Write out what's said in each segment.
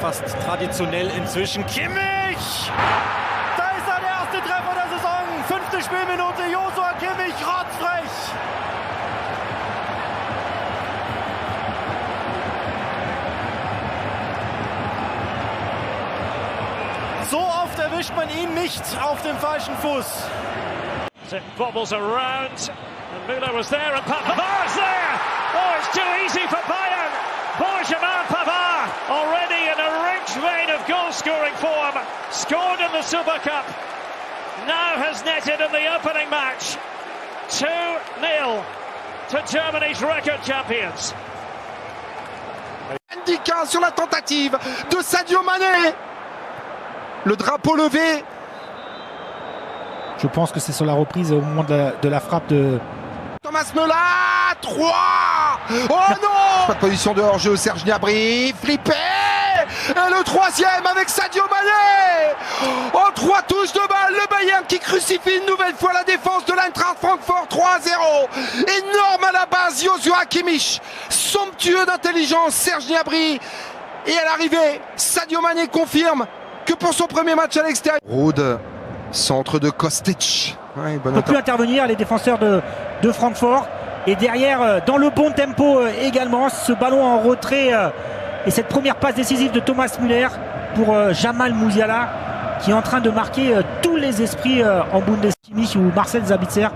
Fast traditionell inzwischen. Kimmich! Da ist er, der erste Treffer der Saison. 5. Spielminute, Joshua Kimmich, rotzfrech! So oft erwischt man ihn nicht auf dem falschen Fuß. It bobbles around, and Müller was there, and Pavar's there! Oh, it's too easy for Bayern! Benjamin Pavard, already in a rich vein of goal-scoring form, scored in the Super Cup, now has netted in the opening match. 2-0 to Germany's record champions. Ndika sur la tentative de Sadio Mané. Le drapeau levé. Je pense que c'est sur la reprise au moment de la frappe de Thomas Müller. 3. Oh non. Pas de position de hors-jeu, Serge Gnabry. Flippé. Et le troisième avec Sadio Mané. En 3 touches de balle, le Bayern qui crucifie une nouvelle fois la défense de l'Eintracht Francfort. 3-0. Énorme à la base, Joshua Kimmich. Somptueux d'intelligence, Serge Gnabry. Et à l'arrivée, Sadio Mané confirme que pour son premier match à l'extérieur. Rude, centre de Kostic. Ouais, ne peut plus intervenir, les défenseurs de Francfort. Et derrière, dans le bon tempo également, ce ballon en retrait et cette première passe décisive de Thomas Müller pour Jamal Musiala, qui est en train de marquer tous les esprits en Bundesliga, ou Marcel Sabitzer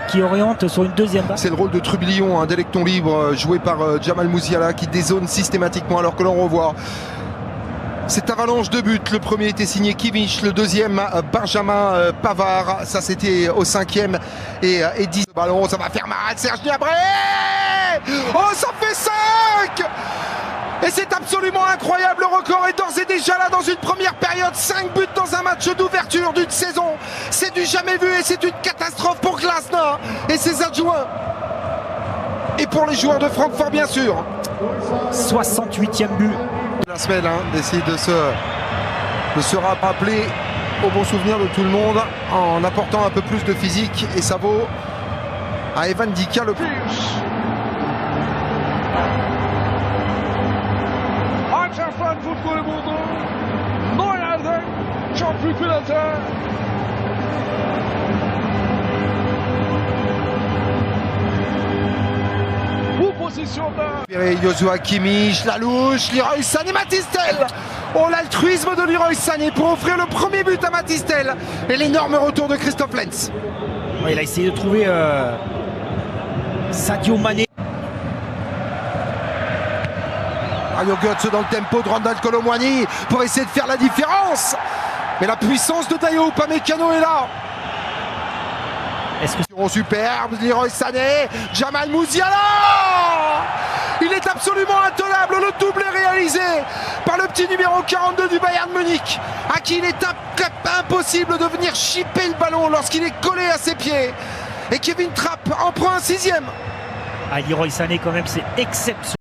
qui oriente sur une deuxième balle. C'est le rôle de Trubillon, un d'électon libre, joué par Jamal Musiala, qui dézone systématiquement, alors que l'on revoit cette avalanche de buts. Le premier était signé Kimmich, le deuxième Benjamin Pavard. Ça c'était au 5e et 10 ballon. Ça va faire mal, Serge Gnabry. Oh, ça fait 5. Et c'est absolument incroyable, le record est d'ores et déjà là dans une première période. 5 buts dans un match d'ouverture d'une saison. C'est du jamais vu et c'est une catastrophe pour Glasner et ses adjoints. Et pour les joueurs de Francfort bien sûr. 68e but. La semaine décide de se rappeler au bon souvenir de tout le monde en apportant un peu plus de physique, et ça vaut à Evan Ndika le plus. Eintracht Frankfurt wurde buldu. Neuer'den çok büyük bir hata. Joshua Kimmich, la louche, Leroy Sané, Mathys Tel. Oh, l'altruisme de Leroy Sané pour offrir le premier but à Mathys Tel. Et l'énorme retour de Christophe Lenz. Ouais, il a essayé de trouver Sadio Mané. Mario Götze dans le tempo de Randal Kolo Muani pour essayer de faire la différence. Mais la puissance de Dayot Upamecano est là. Est-ce que superbe, Leroy Sané, Jamal Musiala. Il est absolument intenable, le doublé réalisé par le petit numéro 42 du Bayern Munich, à qui il est impossible de venir chipper le ballon lorsqu'il est collé à ses pieds. Et Kevin Trapp en prend un 6e. Leroy Sané quand même, c'est exceptionnel.